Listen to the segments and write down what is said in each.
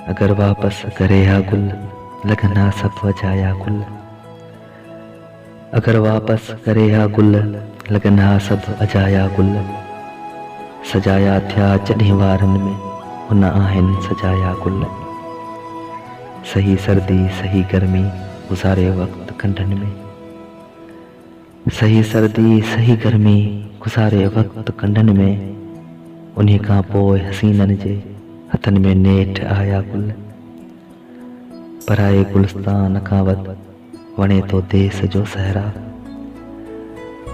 अगर वापस करे हा गुल लगना सब वजाया गुल। अगर वापस करे हा गुल लगना सब अजाया गुल। सजाया थिया जॾहिं वारनि में हुन आहिनि सजाया गुल। सही सर्दी सही गर्मी गुज़ारे वक़्त कंढनि में। सही सर्दी सही गर्मी गुज़ारे वक़्त कंढनि में। उन्हीं खां पोइ हसीननि जे हथनि में नेठ आया गुल। पराए गुलिस्तान खां वधि वणे थो देस जो सहरा।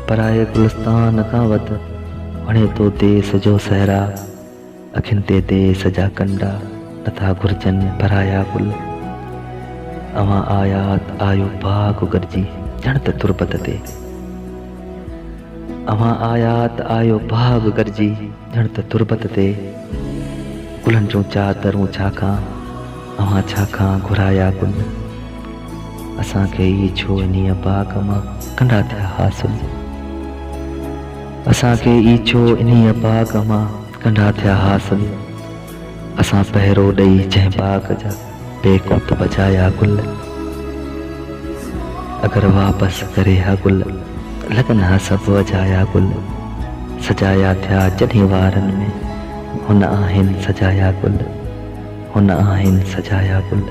पराए गुलिस्तान खां वधि वणे थो देस जो सहरा। अखियुनि ते देस जा कंडा नथा घुरिजनि पराया गुल। अवां आयात आयो बाग़ गॾिजी ॼण त तुरबत ते। अवां आयात आयो बाग़ गॾिजी ॼण त तुरबत ते। गुलनि जूं चादरूं छाखां अवां छाखां घुराया गुल। असांखे ई छो इन्हीअ बाग़ मां कंडा थिया हासिल। असांखे ई छो इन्हीअ बाग़ मां कंडा थिया हासिल। असां पहिरो ॾेई जंहिं बाग़ जा बेकुत बजाया गुल। अगर वापस करे हा गुल लगना सब वजाया गुल। सजाया थिया जॾहिं वारनि में हुन आहिनि सजाया गुल। हुन आहिनि सजाया गुल।